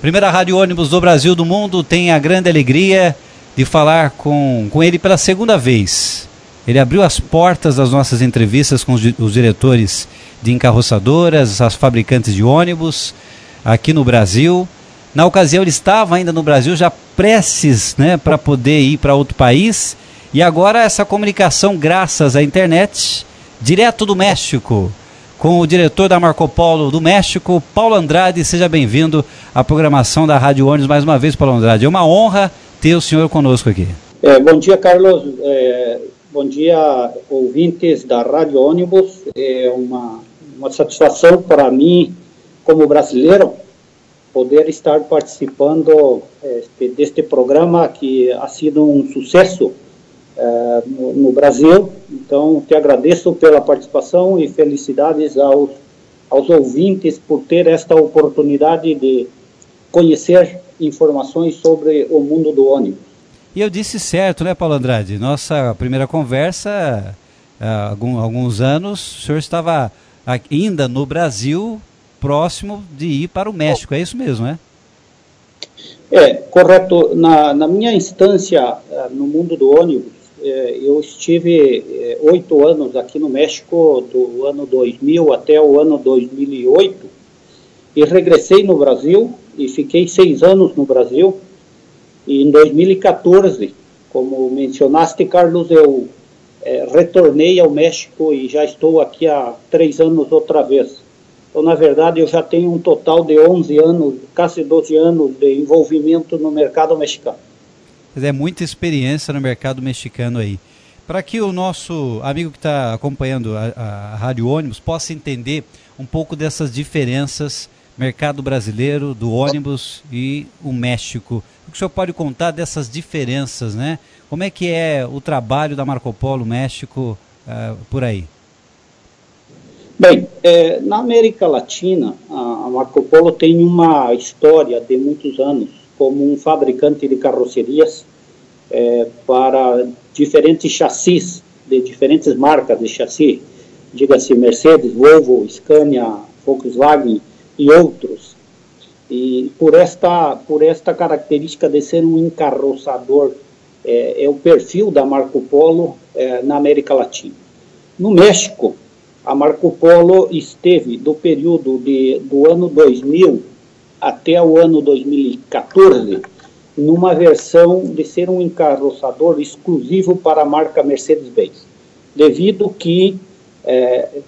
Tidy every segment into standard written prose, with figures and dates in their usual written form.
Primeira rádio ônibus do Brasil, do mundo, tem a grande alegria de falar com ele pela segunda vez. Ele abriu as portas das nossas entrevistas com os diretores de encarroçadoras, as fabricantes de ônibus aqui no Brasil. Na ocasião ele estava ainda no Brasil, já prestes, né, para poder ir para outro país. E agora essa comunicação graças à internet, direto do México, com o diretor da Marco Polo do México, Paulo Andrade. Seja bem-vindo à programação da Rádio Ônibus mais uma vez, Paulo Andrade. É uma honra ter o senhor conosco aqui. Bom dia, Carlos. Bom dia, ouvintes da Rádio Ônibus. É uma satisfação para mim, como brasileiro, poder estar participando deste programa que ha sido um sucesso no Brasil. Então, te agradeço pela participação e felicidades aos ouvintes por ter esta oportunidade de conhecer informações sobre o mundo do ônibus. E eu disse certo, né, Paulo Andrade? Nossa primeira conversa, há alguns anos, o senhor estava ainda no Brasil, próximo de ir para o México, é isso mesmo, né? Correto. Na minha instância no mundo do ônibus, eu estive 8 anos aqui no México, do ano 2000 até o ano 2008, e regressei no Brasil e fiquei 6 anos no Brasil. E em 2014, como mencionaste, Carlos, eu retornei ao México e já estou aqui há 3 anos outra vez. Então, na verdade, eu já tenho um total de 11 anos, quase 12 anos de envolvimento no mercado mexicano. É muita experiência no mercado mexicano aí. Para que o nosso amigo que está acompanhando a Rádio Ônibus possa entender um pouco dessas diferenças, mercado brasileiro, do ônibus e o México. O que o senhor pode contar dessas diferenças, né? Como é que é o trabalho da Marco Polo México por aí? Bem, na América Latina, a Marco Polo tem uma história de muitos anos como um fabricante de carrocerias para diferentes chassis, de diferentes marcas de chassi, diga-se Mercedes, Volvo, Scania, Volkswagen e outros. E por esta característica de ser um encarroçador, é o perfil da Marco Polo na América Latina. No México, a Marco Polo esteve do período do ano 2000 até o ano 2014 numa versão de ser um encarroçador exclusivo para a marca Mercedes-Benz, devido que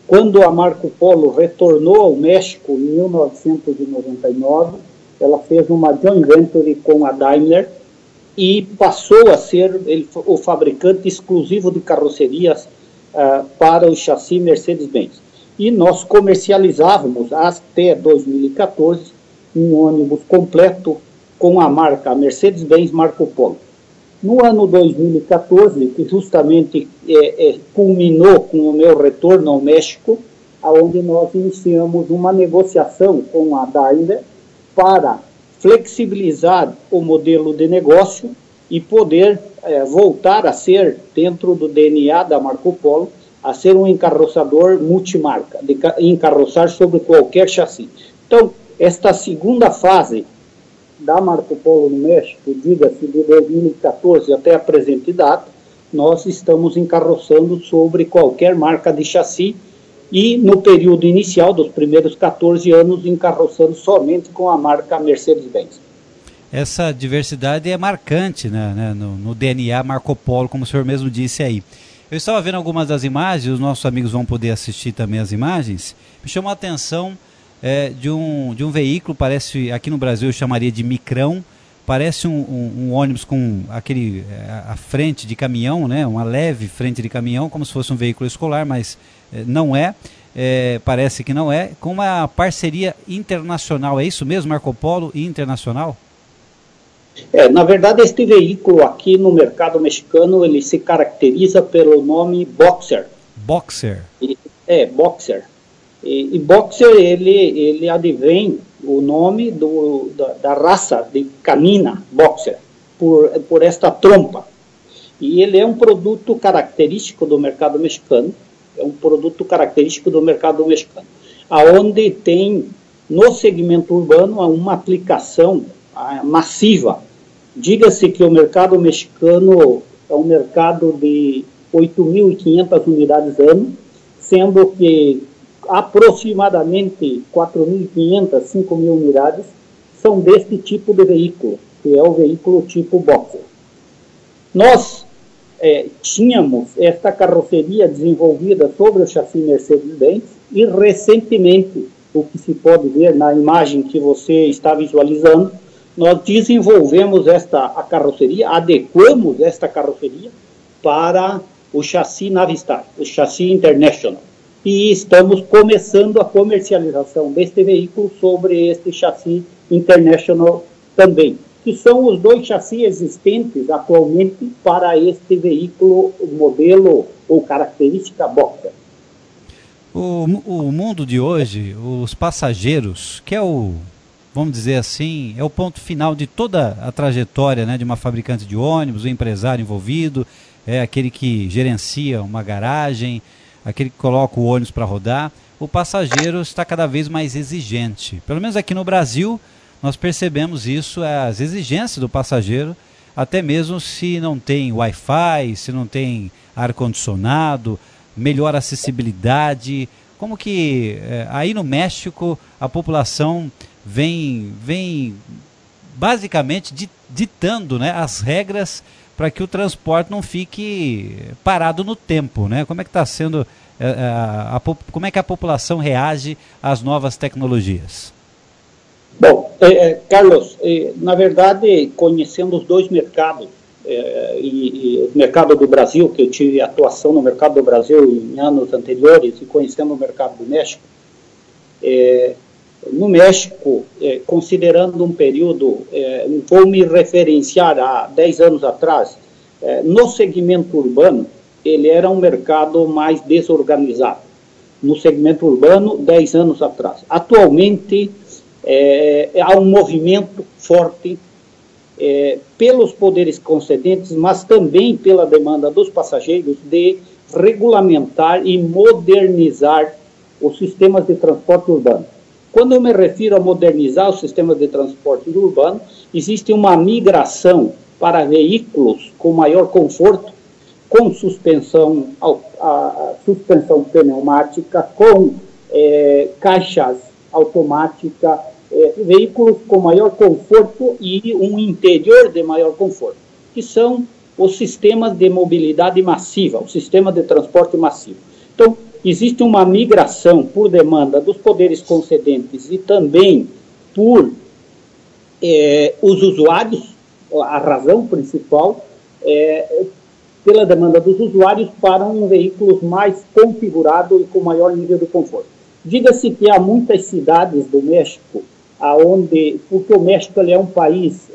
quando a Marco Polo retornou ao México em 1999, ela fez uma joint venture com a Daimler e passou a ser o fabricante exclusivo de carrocerias para o chassi Mercedes-Benz. E nós comercializávamos até 2014 um ônibus completo com a marca Mercedes-Benz Marco Polo. No ano 2014, que justamente culminou com o meu retorno ao México, onde nós iniciamos uma negociação com a Daimler para flexibilizar o modelo de negócio e poder voltar a ser, dentro do DNA da Marco Polo, a ser um encarroçador multimarca, de encarroçar sobre qualquer chassi. Então, esta segunda fase da Marco Polo no México, diga-se de 2014 até a presente data, nós estamos encarroçando sobre qualquer marca de chassi e no período inicial dos primeiros 14 anos encarroçando somente com a marca Mercedes-Benz. Essa diversidade é marcante, né, no DNA Marco Polo, como o senhor mesmo disse aí. Eu estava vendo algumas das imagens, os nossos amigos vão poder assistir também as imagens. Me chamou a atenção de um veículo, parece, aqui no Brasil eu chamaria de micrão, parece um ônibus com a frente de caminhão, né, uma leve frente de caminhão, como se fosse um veículo escolar, mas não é, parece que não é, com uma parceria internacional, é isso mesmo, Marco Polo e internacional? Na verdade, este veículo aqui no mercado mexicano, ele se caracteriza pelo nome Boxer. Boxer? Boxer. E Boxer, ele advém o nome da raça de canina Boxer, por esta trompa. E ele é um produto característico do mercado mexicano, aonde tem no segmento urbano, uma aplicação massiva. Diga-se que o mercado mexicano é um mercado de 8.500 unidades ano, sendo que aproximadamente 4.500, 5.000 unidades são deste tipo de veículo, que é o veículo tipo Boxer. Nós tínhamos esta carroceria desenvolvida sobre o chassi Mercedes-Benz e recentemente, o que se pode ver na imagem que você está visualizando, nós desenvolvemos a carroceria, adequamos esta carroceria para o chassi Navistar, o chassi International. E estamos começando a comercialização deste veículo sobre este chassi International também, que são os dois chassis existentes atualmente para este veículo, modelo ou característica Boxer. O mundo de hoje, os passageiros, que é vamos dizer assim, é o ponto final de toda a trajetória, né, de uma fabricante de ônibus, o empresário envolvido, é aquele que gerencia uma garagem, aquele que coloca o ônibus para rodar. O passageiro está cada vez mais exigente. Pelo menos aqui no Brasil, nós percebemos isso, as exigências do passageiro, até mesmo se não tem Wi-Fi, se não tem ar-condicionado, melhor acessibilidade. Como que aí no México a população vem basicamente ditando, né, as regras para que o transporte não fique parado no tempo, né? Como é que está sendo, como é que a população reage às novas tecnologias? Bom, Carlos, na verdade, conhecendo os dois mercados, e o mercado do Brasil, que eu tive atuação no mercado do Brasil em anos anteriores, e conhecendo o mercado do México, no México, considerando um período, vou me referenciar a 10 anos atrás, no segmento urbano, ele era um mercado mais desorganizado. No segmento urbano, 10 anos atrás. Atualmente, há um movimento forte pelos poderes concedentes, mas também pela demanda dos passageiros de regulamentar e modernizar os sistemas de transporte urbano. Quando eu me refiro a modernizar os sistemas de transporte urbano, existe uma migração para veículos com maior conforto, com suspensão pneumática, com caixas automáticas, veículos com maior conforto e um interior de maior conforto, que são os sistemas de mobilidade massiva, o sistema de transporte massivo. Então, existe uma migração por demanda dos poderes concedentes e também por os usuários, a razão principal pela demanda dos usuários para um veículo mais configurado e com maior nível de conforto. Diga-se que há muitas cidades do México, porque o México ele é um país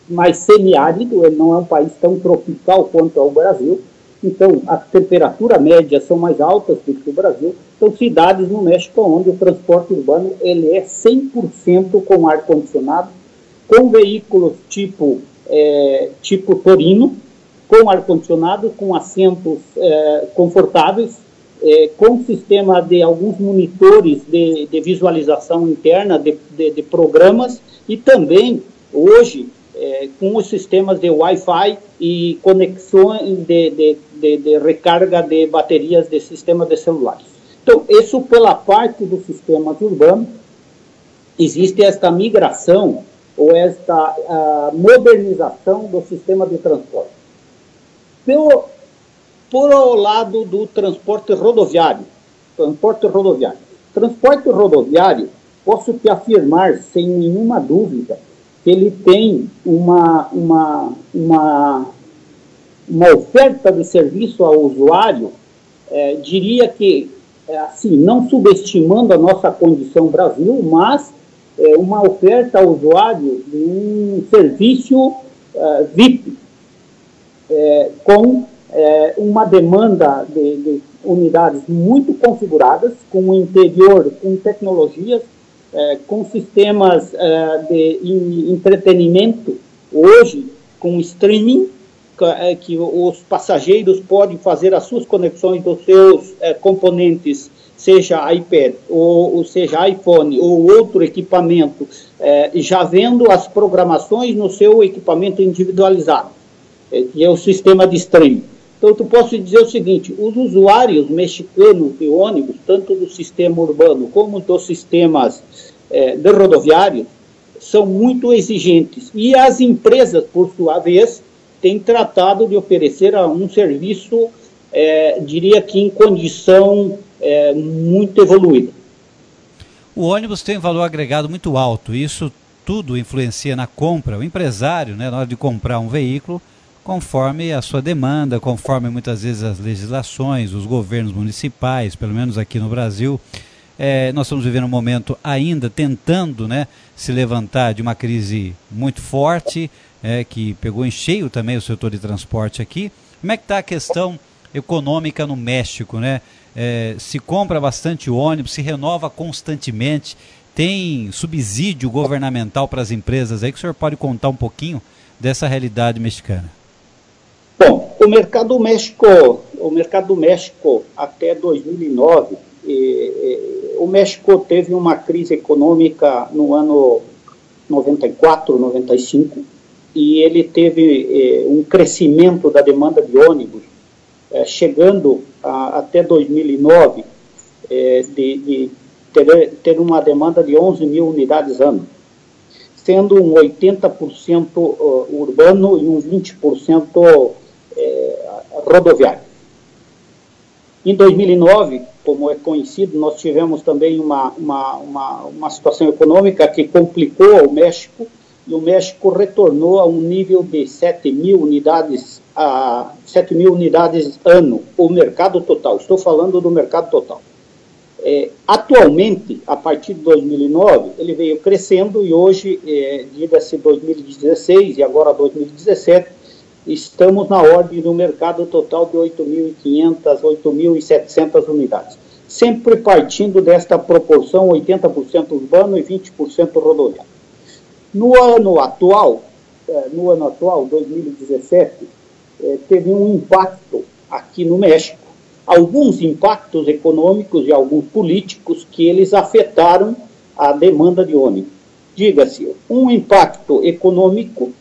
mais semiárido, ele não é um país tão tropical quanto é o Brasil, então a temperatura média são mais altas do que o Brasil. São cidades no México onde o transporte urbano ele é 100% com ar-condicionado, com veículos tipo Torino, com ar-condicionado, com assentos confortáveis, com sistema de alguns monitores de visualização interna de programas e também, hoje, com os sistemas de Wi-Fi e conexões de recarga de baterias de sistemas de celulares. Então, isso pela parte dos sistemas urbanos, existe esta migração ou esta modernização do sistema de transporte. Por o lado do transporte rodoviário, posso te afirmar, sem nenhuma dúvida, que ele tem uma oferta de serviço ao usuário, diria que, assim, não subestimando a nossa condição Brasil, mas uma oferta ao usuário de um serviço VIP, com uma demanda de unidades muito configuradas, com um interior, com tecnologias, com sistemas de entretenimento, hoje com streaming, que os passageiros podem fazer as suas conexões dos seus componentes, seja iPad, ou seja iPhone, ou outro equipamento, já vendo as programações no seu equipamento individualizado, que é o sistema de streaming. Então, eu posso dizer o seguinte, os usuários mexicanos de ônibus, tanto do sistema urbano como dos sistemas de rodoviários, são muito exigentes. E as empresas, por sua vez, têm tratado de oferecer um serviço, diria que em condição muito evoluída. O ônibus tem um valor agregado muito alto, isso tudo influencia na compra. O empresário, né, na hora de comprar um veículo, conforme a sua demanda, conforme muitas vezes as legislações, os governos municipais, pelo menos aqui no Brasil, nós estamos vivendo um momento ainda tentando, né, se levantar de uma crise muito forte, que pegou em cheio também o setor de transporte aqui. Como é que está a questão econômica no México, né? Se compra bastante ônibus, se renova constantemente, tem subsídio governamental para as empresas aí, que o senhor pode contar um pouquinho dessa realidade mexicana? Bom, o mercado do México até 2009, o México teve uma crise econômica no ano 94, 95, e ele teve um crescimento da demanda de ônibus, chegando até 2009, de ter uma demanda de 11 mil unidades ano, sendo um 80% urbano e um 20% rodoviário. Em 2009, como é conhecido, nós tivemos também uma situação econômica que complicou o México, e o México retornou a um nível de 7 mil unidades ano, o mercado total. Estou falando do mercado total. Atualmente, a partir de 2009, ele veio crescendo e hoje, diga-se 2016 e agora 2017, estamos na ordem do mercado total de 8.500, 8.700 unidades. Sempre partindo desta proporção, 80% urbano e 20% rodoviário. No ano atual, 2017, teve um impacto aqui no México, alguns impactos econômicos e alguns políticos que eles afetaram a demanda de ônibus. Diga-se, um impacto econômico,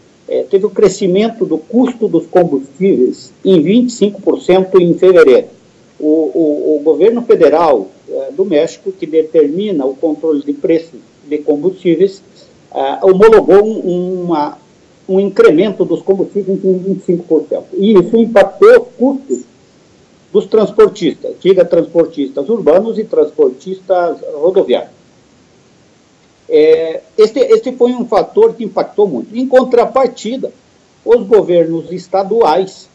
teve o crescimento do custo dos combustíveis em 25% em fevereiro. O governo federal do México, que determina o controle de preços de combustíveis, homologou um incremento dos combustíveis em 25%. E isso impactou os custos dos transportistas, diga transportistas urbanos e transportistas rodoviários. Este foi um fator que impactou muito. Em contrapartida, os governos estaduais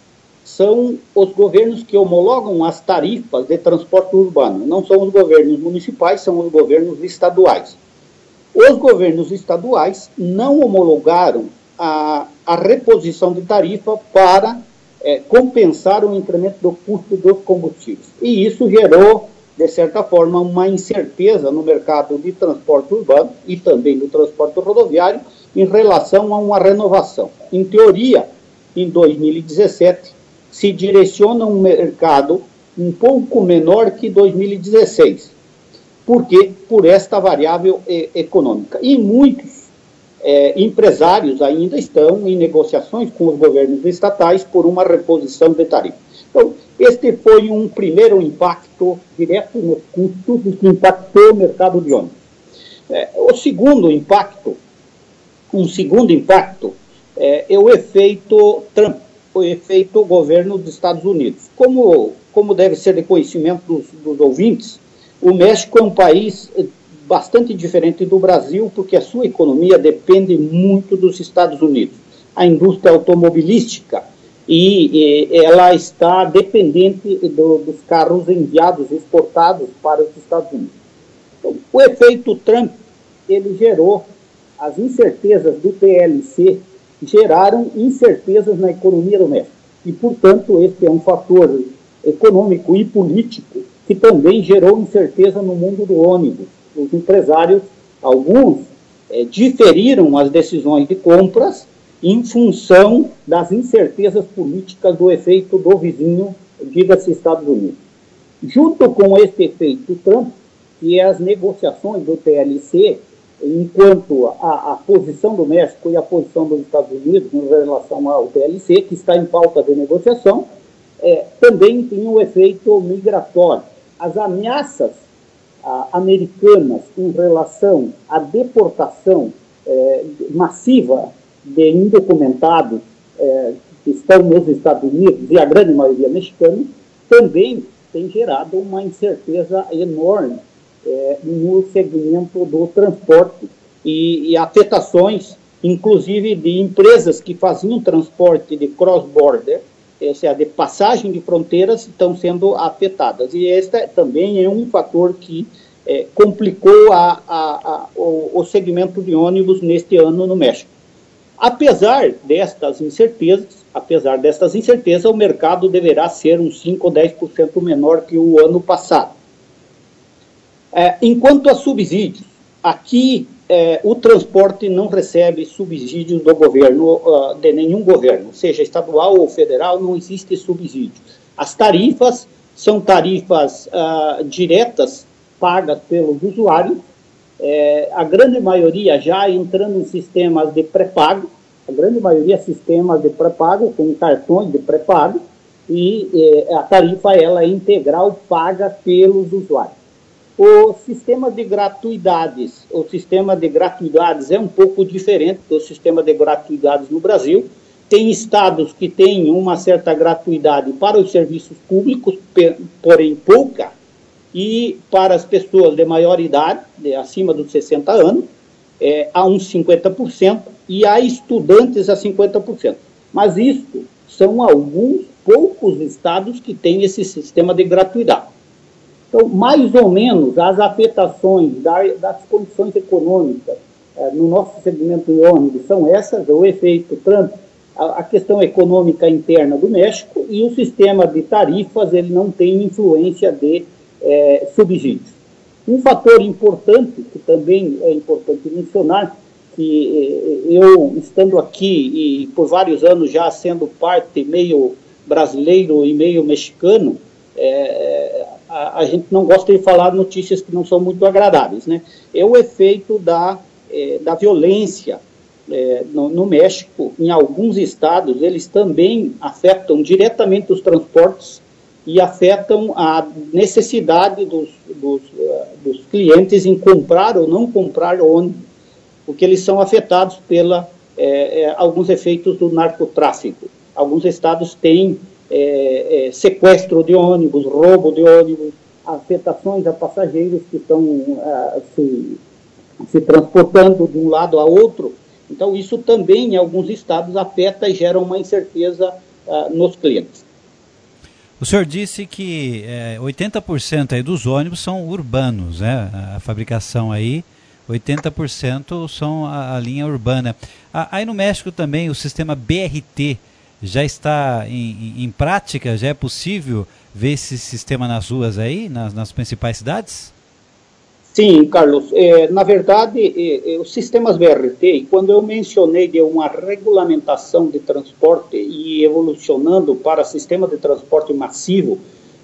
são os governos que homologam as tarifas de transporte urbano. Não são os governos municipais, são os governos estaduais. Os governos estaduais não homologaram a reposição de tarifa para compensar o incremento do custo dos combustíveis. E isso gerou, de certa forma, uma incerteza no mercado de transporte urbano e também no transporte rodoviário em relação a uma renovação. Em teoria, em 2017, se direciona um mercado um pouco menor que 2016. Por quê? Por esta variável econômica. E muitos empresários ainda estão em negociações com os governos estatais por uma reposição de tarifa. Então, este foi um primeiro impacto direto nos custos que impactou o mercado de ônibus. O segundo impacto é o efeito Trump, o efeito governo dos Estados Unidos. Como deve ser de conhecimento dos ouvintes, o México é um país bastante diferente do Brasil, porque a sua economia depende muito dos Estados Unidos. A indústria automobilística, e ela está dependente dos carros enviados, exportados para os Estados Unidos. Então, o efeito Trump, ele gerou as incertezas do TLC, geraram incertezas na economia do México. E, portanto, este é um fator econômico e político que também gerou incerteza no mundo do ônibus. Os empresários, alguns, diferiram as decisões de compras em função das incertezas políticas do efeito do vizinho, diga-se Estados Unidos. Junto com este efeito Trump, que é as negociações do TLC, enquanto a posição do México e a posição dos Estados Unidos em relação ao TLC, que está em pauta de negociação, também tem um efeito migratório. As ameaças americanas em relação à deportação massiva de indocumentados que estão nos Estados Unidos, e a grande maioria mexicana, também tem gerado uma incerteza enorme no segmento do transporte e afetações, inclusive, de empresas que faziam transporte de cross-border, ou seja, de passagem de fronteiras, estão sendo afetadas. E este também é um fator que complicou o segmento de ônibus neste ano no México. Apesar destas incertezas, o mercado deverá ser uns 5 ou 10% menor que o ano passado. Enquanto a subsídios, aqui o transporte não recebe subsídios do governo, de nenhum governo, seja estadual ou federal, não existe subsídio. As tarifas são tarifas diretas pagas pelos usuários, a grande maioria já entrando em sistemas de pré-pago, com cartões de pré-pago, e a tarifa ela é integral, paga pelos usuários. O sistema de gratuidades é um pouco diferente do sistema de gratuidades no Brasil. Tem estados que têm uma certa gratuidade para os serviços públicos, porém pouca, e para as pessoas de maior idade, acima dos 60 anos, a uns 50%, e há estudantes a 50%. Mas isto são alguns poucos estados que têm esse sistema de gratuidade. Então, mais ou menos, as afetações das condições econômicas no nosso segmento de ônibus são essas: o efeito Trump, a questão econômica interna do México, e o sistema de tarifas ele não tem influência de subsídios. Um fator importante, que também é importante mencionar, que eu, estando aqui e por vários anos já sendo parte meio brasileiro e meio mexicano, a gente não gosta de falar notícias que não são muito agradáveis, né? É o efeito da violência no México. Em alguns estados, eles também afetam diretamente os transportes e afetam a necessidade dos clientes em comprar ou não comprar ônibus, porque eles são afetados pela alguns efeitos do narcotráfico. Alguns estados têm sequestro de ônibus, roubo de ônibus, afetações a passageiros que estão se transportando de um lado a outro. Então, isso também, em alguns estados, afeta e gera uma incerteza nos clientes. O senhor disse que 80% aí dos ônibus são urbanos, né? A fabricação aí, 80% são a linha urbana. Aí no México também o sistema BRT já está em prática? Já é possível ver esse sistema nas ruas aí, nas principais cidades? Sim, Carlos. Na verdade, os sistemas BRT, quando eu mencionei de uma regulamentação de transporte e evolucionando para sistema de transporte massivo,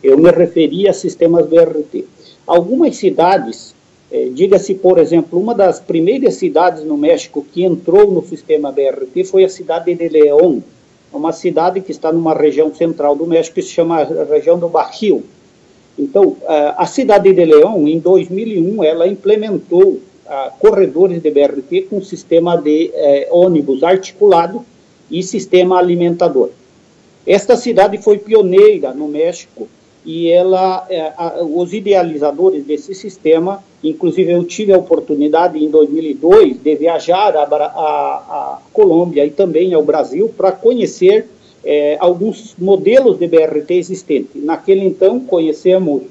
eu me referi a sistemas BRT. Algumas cidades, diga-se, por exemplo, uma das primeiras cidades no México que entrou no sistema BRT foi a cidade de León, uma cidade que está numa região central do México que se chama a região do Bajío. Então, a cidade de León, em 2001, ela implementou corredores de BRT com sistema de ônibus articulado e sistema alimentador. Esta cidade foi pioneira no México e os idealizadores desse sistema, inclusive eu tive a oportunidade em 2002 de viajar a Colômbia e também ao Brasil para conhecer alguns modelos de BRT existentes. Naquele então, conhecemos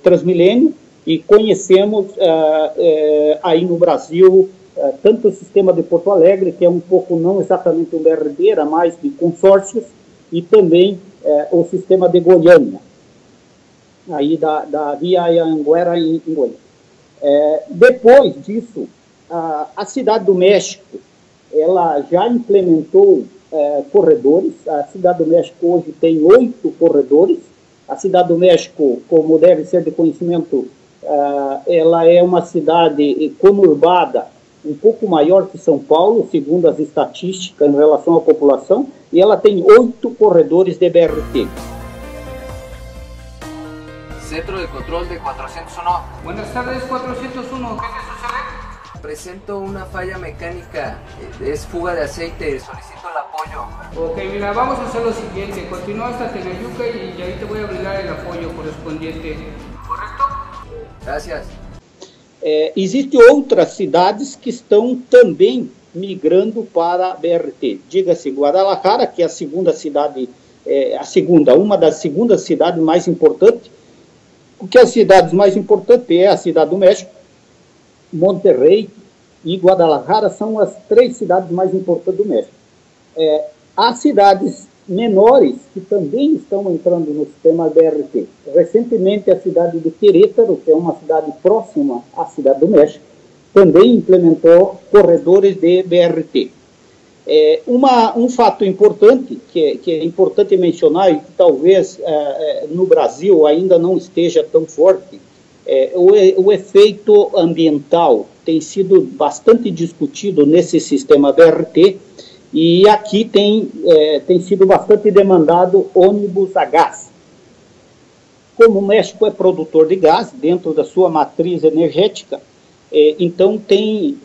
Transmilênio e conhecemos aí no Brasil tanto o sistema de Porto Alegre, que é um pouco não exatamente um BRT, era mais de consórcios, e também o sistema de Goiânia, aí da Via Anhanguera em Goiânia. Depois disso, a cidade do México ela já implementou corredores. A Cidade do México hoje tem 8 corredores. A Cidade do México, como deve ser de conhecimento, ela é uma cidade conurbada um pouco maior que São Paulo, segundo as estatísticas em relação à população, e ela tem 8 corredores de BRT. Centro de control de 401. Buenas tardes, 401. ¿Qué te sucede? Presento una falla mecánica. Es fuga de aceite. Solicito el apoyo. Ok, mira, vamos a hacer lo siguiente. Continúa hasta Tenayuca y ahí te voy a brindar el apoyo correspondiente. ¿Correcto? Gracias. Existem outras cidades que estão também migrando para a BRT. Diga-se Guadalajara, que é a segunda cidade, uma das segundas cidades mais importantes, porque as cidades mais importantes é a Cidade do México, Monterrey e Guadalajara são as 3 cidades mais importantes do México. Há cidades menores que também estão entrando no sistema BRT. Recentemente, a cidade de Querétaro, que é uma cidade próxima à Cidade do México, também implementou corredores de BRT. Um fato importante, que é importante mencionar, e que talvez no Brasil ainda não esteja tão forte, o efeito ambiental tem sido bastante discutido nesse sistema BRT, e aqui tem sido bastante demandado ônibus a gás. Como o México é produtor de gás dentro da sua matriz energética, então tem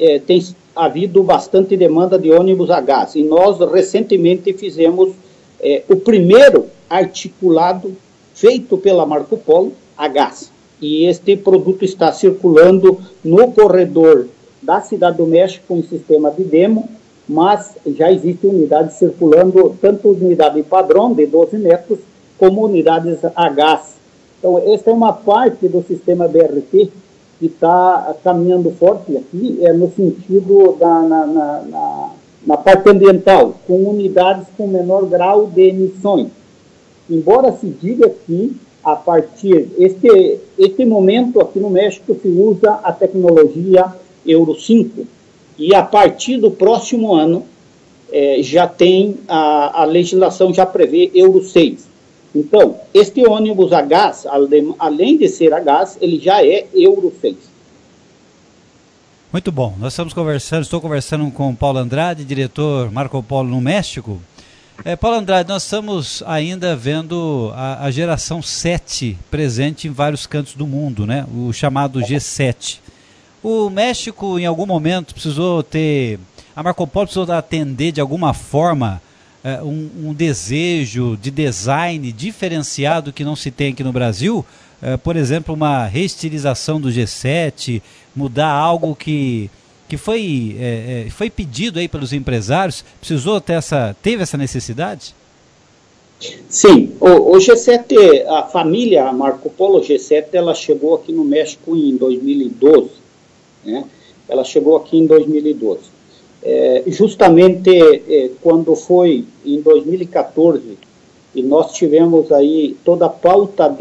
havido bastante demanda de ônibus a gás. E nós recentemente fizemos o primeiro articulado feito pela Marco Polo a gás. E este produto está circulando no corredor da Cidade do México em sistema de demo, mas já existem unidades circulando, tanto unidade padrão de 12 metros, como unidades a gás. Então, esta é uma parte do sistema BRT que está caminhando forte aqui, no sentido na parte ambiental, com unidades com menor grau de emissões. Embora se diga que, a partir este momento aqui no México se usa a tecnologia Euro 5, e a partir do próximo ano já tem, a legislação já prevê Euro 6. Então, este ônibus a gás, além de ser a gás, ele já é Euro 6. Muito bom. Nós estou conversando com o Paulo Andrade, diretor Marco Polo no México. Paulo Andrade, nós estamos ainda vendo a geração 7 presente em vários cantos do mundo, né? O chamado G7. O México, em algum momento, a Marco Polo precisou atender de alguma forma um desejo de design diferenciado que não se tem aqui no Brasil, por exemplo, uma reestilização do G7, mudar algo que foi pedido aí pelos empresários. Teve essa necessidade? Sim, o G7, a família Marco Polo G7, ela chegou aqui no México em 2012, né? Ela chegou aqui em 2012. Justamente quando foi em 2014, e nós tivemos aí toda a pauta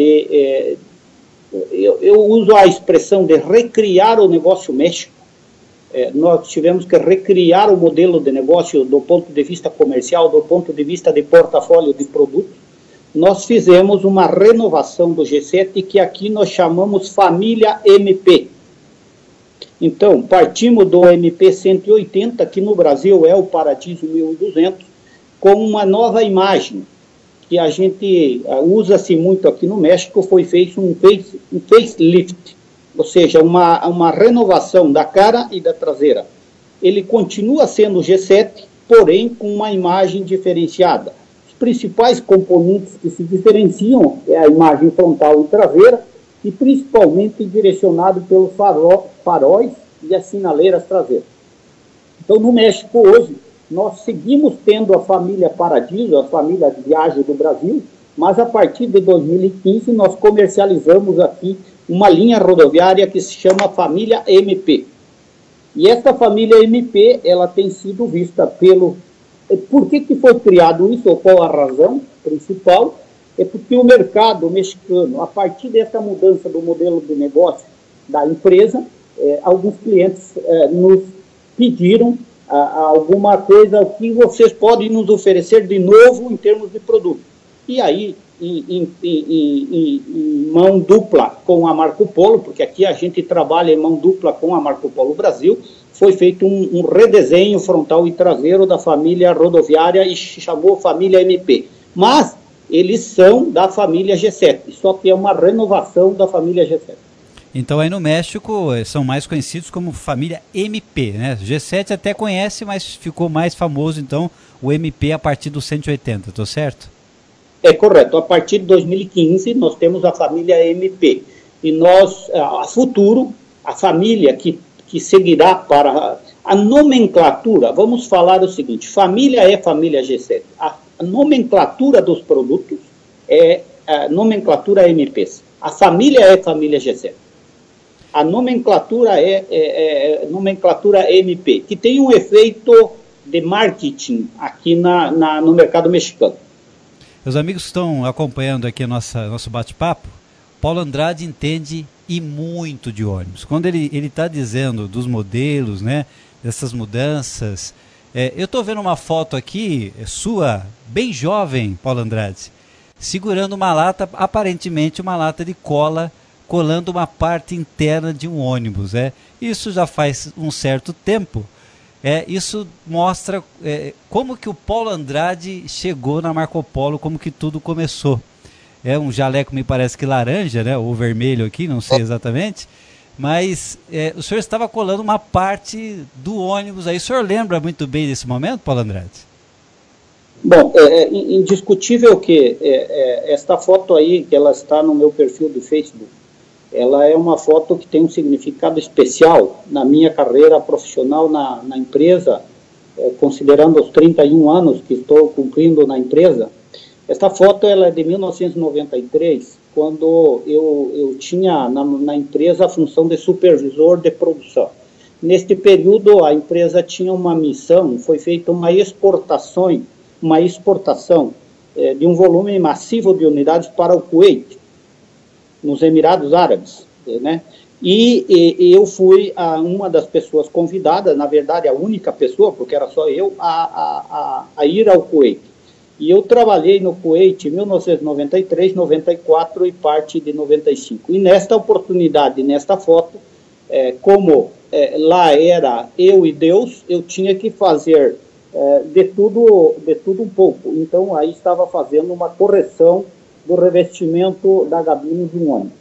eu uso a expressão de recriar o negócio México. Nós tivemos que recriar o modelo de negócio do ponto de vista comercial, do ponto de vista de portfólio de produtos. Nós fizemos uma renovação do G7 que aqui nós chamamos Família MP. Então, partimos do MP 180, que no Brasil é o Paradiso 1200, com uma nova imagem, que a gente usa-se muito aqui no México. Foi feito um facelift, ou seja, uma renovação da cara e da traseira. Ele continua sendo o G7, porém com uma imagem diferenciada. Os principais componentes que se diferenciam é a imagem frontal e traseira, e principalmente direcionado pelos faróis e as sinaleiras traseiras. Então, no México hoje, nós seguimos tendo a família Paradiso, a família Viagem do Brasil, mas a partir de 2015 nós comercializamos aqui uma linha rodoviária que se chama Família MP. E essa família MP, ela tem sido vista Por que foi criado isso, ou qual a razão principal? É porque o mercado mexicano, a partir dessa mudança do modelo de negócio da empresa, alguns clientes nos pediram alguma coisa, o que vocês podem nos oferecer de novo em termos de produto. E aí, em mão dupla com a Marco Polo, porque aqui a gente trabalha em mão dupla com a Marco Polo Brasil, foi feito um redesenho frontal e traseiro da família rodoviária e chamou família MP. Mas eles são da família G7, só que é uma renovação da família G7. Então aí no México são mais conhecidos como família MP, né? G7 até conhece, mas ficou mais famoso então o MP a partir do 180, estou certo? É correto, a partir de 2015 nós temos a família MP. E nós, a futuro, a família que seguirá para a nomenclatura, vamos falar o seguinte, família é família G7, a nomenclatura dos produtos é a nomenclatura MPs, a família é família G7. A nomenclatura é nomenclatura MP, que tem um efeito de marketing aqui no mercado mexicano. Os amigos que estão acompanhando aqui nosso bate-papo, Paulo Andrade entende e muito de ônibus. Quando ele está dizendo dos modelos, né, dessas mudanças, eu estou vendo uma foto aqui, sua, bem jovem, Paulo Andrade, segurando uma lata, aparentemente uma lata de cola, colando uma parte interna de um ônibus. Isso já faz um certo tempo. Isso mostra como que o Paulo Andrade chegou na Marco Polo, como que tudo começou. É um jaleco, me parece que laranja, né? Ou vermelho aqui, não sei exatamente. Mas o senhor estava colando uma parte do ônibus aí. O senhor lembra muito bem desse momento, Paulo Andrade? Bom, é indiscutível que esta foto aí, que ela está no meu perfil do Facebook, ela é uma foto que tem um significado especial na minha carreira profissional na empresa, considerando os 31 anos que estou cumprindo na empresa. Esta foto ela é de 1993, quando eu tinha na empresa a função de supervisor de produção. Neste período, a empresa tinha uma missão, foi feita uma exportação de um volume massivo de unidades para o Kuwait, nos Emirados Árabes, né? E eu fui uma das pessoas convidadas, na verdade a única pessoa, porque era só eu, a ir ao Kuwait. E eu trabalhei no Kuwait em 1993, 94 e parte de 95. E nesta oportunidade, nesta foto, como lá era eu e Deus, eu tinha que fazer de tudo um pouco. Então aí estava fazendo uma correção do revestimento da gabine de um ônibus.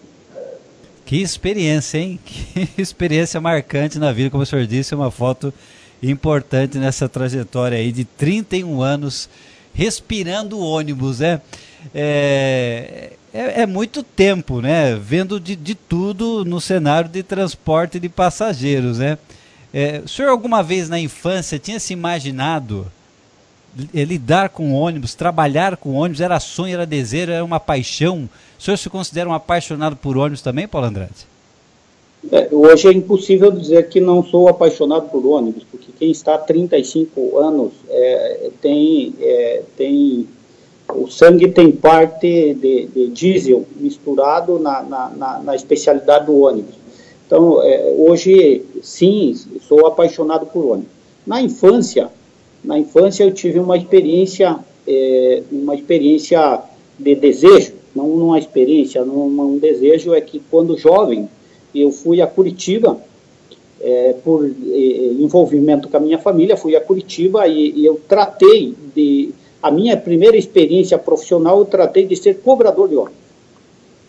Que experiência, hein? Que experiência marcante na vida, como o senhor disse, é uma foto importante nessa trajetória aí de 31 anos respirando ônibus, né? É muito tempo, né? Vendo de tudo no cenário de transporte de passageiros, né? O senhor alguma vez na infância tinha se imaginado lidar com ônibus, trabalhar com ônibus? Era sonho, era desejo, era uma paixão? O senhor se considera um apaixonado por ônibus também, Paulo Andrade? Hoje é impossível dizer que não sou apaixonado por ônibus, porque quem está há 35 anos o sangue tem parte de diesel misturado na especialidade do ônibus. Então, hoje, sim, sou apaixonado por ônibus. Na infância eu tive uma experiência de desejo, não uma experiência, um desejo é que quando jovem eu fui a Curitiba, por envolvimento com a minha família, fui a Curitiba e eu tratei a minha primeira experiência profissional, eu tratei de ser cobrador de ônibus.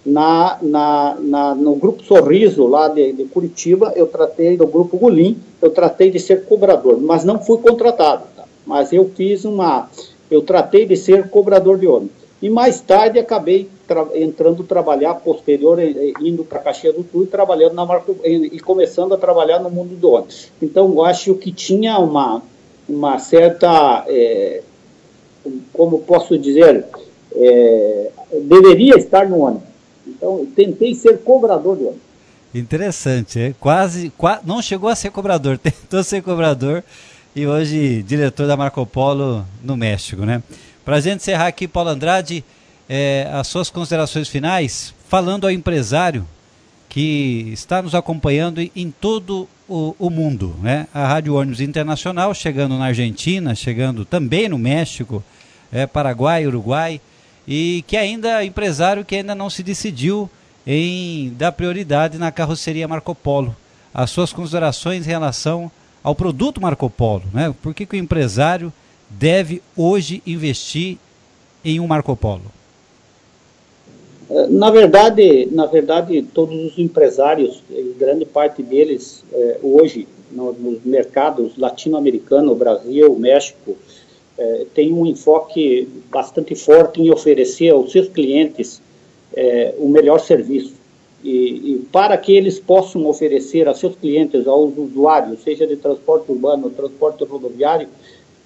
No Grupo Sorriso, lá de Curitiba, eu tratei do Grupo Gulim, eu tratei de ser cobrador, mas não fui contratado, tá? Mas eu tratei de ser cobrador de ônibus. E mais tarde acabei entrando trabalhar, posterior, indo para Caxias do Sul, trabalhando e começando a trabalhar no mundo do ônibus. Então, eu acho que tinha uma certa, como posso dizer, deveria estar no ônibus. Então, eu tentei ser cobrador de ônibus. Interessante, quase não chegou a ser cobrador, tentou ser cobrador e hoje diretor da Marco Polo no México, né? Para a gente encerrar aqui, Paulo Andrade, as suas considerações finais, falando ao empresário que está nos acompanhando em todo o mundo, né? A Rádio Ônibus Internacional chegando na Argentina, chegando também no México, Paraguai, Uruguai, e que ainda, empresário que ainda não se decidiu em dar prioridade na carroceria Marco Polo. As suas considerações em relação ao produto Marco Polo, né? Por que o empresário deve hoje investir em um Marco Polo? Na verdade, todos os empresários, grande parte deles hoje, nos mercados latino-americano, Brasil, México, tem um enfoque bastante forte em oferecer aos seus clientes o melhor serviço. E para que eles possam oferecer a seus clientes, aos usuários, seja de transporte urbano ou transporte rodoviário,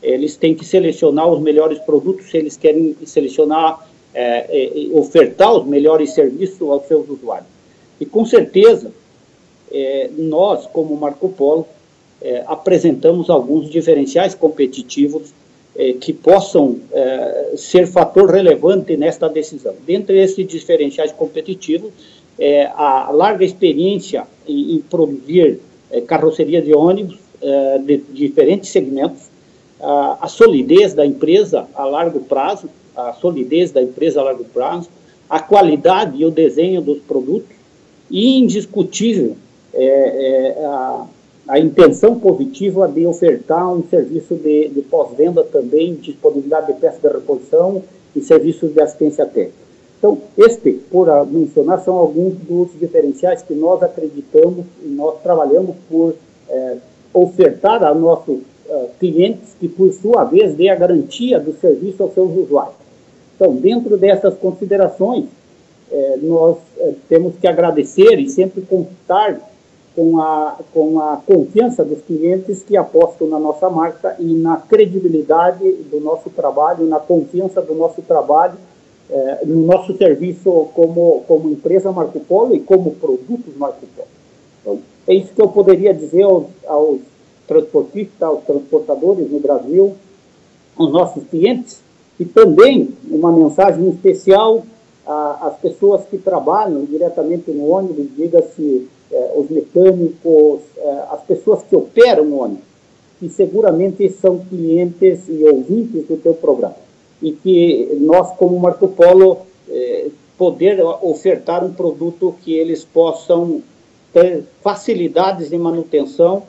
eles têm que selecionar os melhores produtos, se eles querem selecionar, ofertar os melhores serviços aos seus usuários. E com certeza, nós, como Marco Polo, apresentamos alguns diferenciais competitivos que possam ser fator relevante nesta decisão. Dentre esses diferenciais competitivos, a larga experiência em produzir carroceria de ônibus de diferentes segmentos, a solidez da empresa a largo prazo, a qualidade e o desenho dos produtos e, indiscutível, a intenção positiva de ofertar um serviço de pós-venda também, disponibilidade de peças de reposição e serviços de assistência técnica. Então, por mencionar, são alguns dos diferenciais que nós acreditamos e nós trabalhamos por ofertar a nossos clientes que, por sua vez, dê a garantia do serviço aos seus usuários. Então, dentro dessas considerações, nós temos que agradecer e sempre contar com a confiança dos clientes que apostam na nossa marca e na credibilidade do nosso trabalho, na confiança do nosso trabalho, no nosso serviço como empresa Marco Polo e como produtos Marco Polo. Então, é isso que eu poderia dizer aos transportistas, aos transportadores no Brasil, aos nossos clientes, e também uma mensagem especial às pessoas que trabalham diretamente no ônibus, diga-se os mecânicos, as pessoas que operam o ônibus, que seguramente são clientes e ouvintes do teu programa. E que nós, como Marco Polo, poder ofertar um produto que eles possam ter facilidades de manutenção,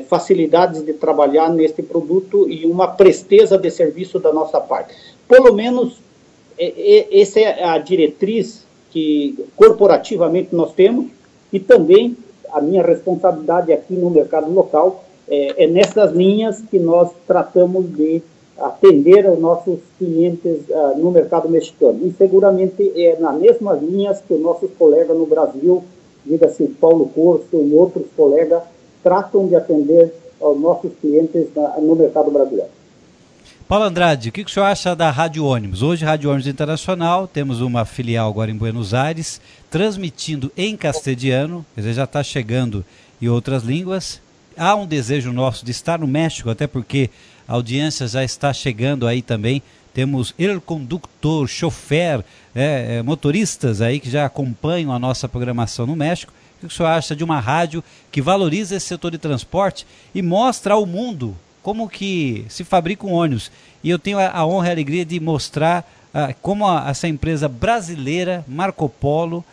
facilidades de trabalhar neste produto e uma presteza de serviço da nossa parte. Pelo menos, essa é a diretriz que corporativamente nós temos e também a minha responsabilidade aqui no mercado local é nessas linhas que nós tratamos de atender aos nossos clientes no mercado mexicano. E seguramente é nas mesmas linhas que os nossos colegas no Brasil, diga-se Paulo Corso e outros colegas, tratam de atender aos nossos clientes no mercado brasileiro. Paulo Andrade, o que o senhor acha da Rádio Ônibus? Hoje, Rádio Ônibus Internacional, temos uma filial agora em Buenos Aires, transmitindo em castelhano, quer dizer, já está chegando em outras línguas. Há um desejo nosso de estar no México, até porque a audiência já está chegando aí também. Temos el conductor, chofer, motoristas aí que já acompanham a nossa programação no México. O que o senhor acha de uma rádio que valoriza esse setor de transporte e mostra ao mundo como que se fabrica um ônibus? E eu tenho a honra e a alegria de mostrar como essa empresa brasileira, Marco Polo,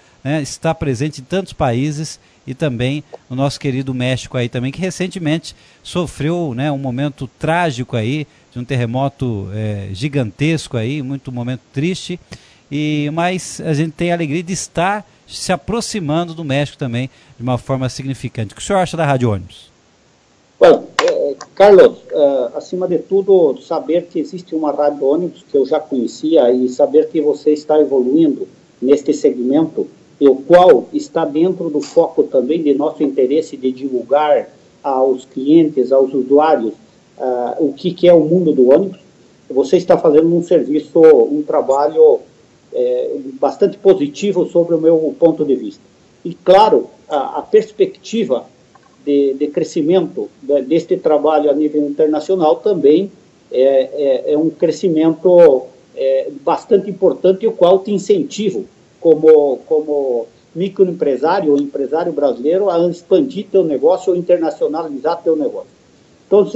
está presente em tantos países, e também o nosso querido México aí também, que recentemente sofreu um momento trágico aí, de um terremoto gigantesco aí, muito momento triste, mas a gente tem a alegria de estar se aproximando do México também de uma forma significante. O que o senhor acha da Rádio Ônibus? Bom, Carlos, acima de tudo, saber que existe uma Rádio Ônibus que eu já conhecia e saber que você está evoluindo neste segmento, e o qual está dentro do foco também de nosso interesse de divulgar aos clientes, aos usuários, o que é o mundo do ônibus. Você está fazendo um serviço, um trabalho bastante positivo sobre o meu ponto de vista. E, claro, a perspectiva de crescimento deste trabalho a nível internacional também é um crescimento bastante importante, o qual te incentivo como microempresário ou empresário brasileiro a expandir teu negócio ou internacionalizar teu negócio. Então,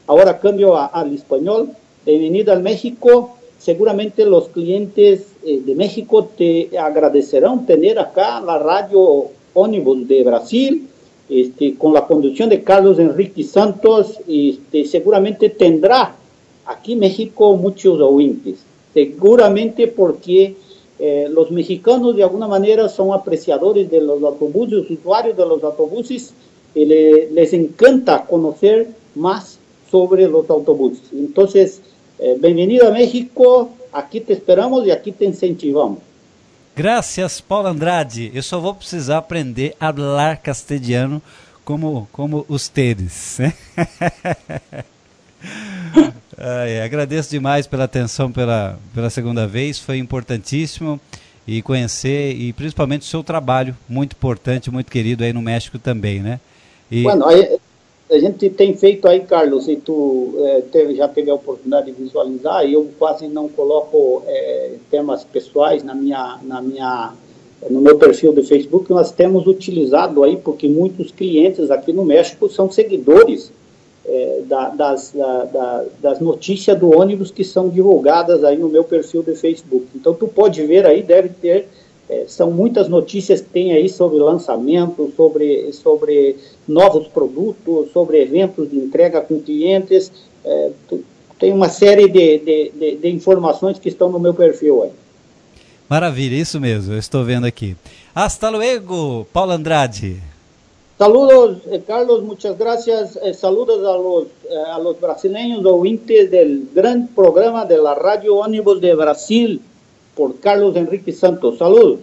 agora cambio al español. Bienvenido al México. Seguramente los clientes de México te agradecerán tener acá la radio Ónibus de Brasil, con la conducción de Carlos Enrique Santos. Seguramente tendrá aquí México muchos oyentes, seguramente porque los mexicanos de alguna manera son apreciadores de los autobuses, usuarios de los autobuses, y les encanta conocer más sobre los autobuses. Entonces, bienvenido a México, aqui te esperamos e aqui te incentivamos. Graças, Paulo Andrade. Eu só vou precisar aprender a falar castelhano como ustedes, né? Agradeço demais pela atenção pela segunda vez, foi importantíssimo e conhecer, e principalmente o seu trabalho, muito importante, muito querido aí no México também, né? Bueno, a gente tem feito aí, Carlos, e tu já teve a oportunidade de visualizar, e eu quase não coloco temas pessoais no meu perfil do Facebook. Nós temos utilizado aí, porque muitos clientes aqui no México são seguidores das notícias do ônibus que são divulgadas aí no meu perfil do Facebook. Então, tu pode ver aí, deve ter, são muitas notícias que tem aí sobre lançamento, sobre novos produtos, sobre eventos de entrega com clientes. Tem uma série de informações que estão no meu perfil aí. Maravilha, isso mesmo, eu estou vendo aqui. Hasta luego, Paulo Andrade. Saludos, Carlos, muchas gracias. Saludos a los brasileños oyentes del gran programa de la Radio Ónibus de Brasil por Carlos Enrique Santos. Saludos.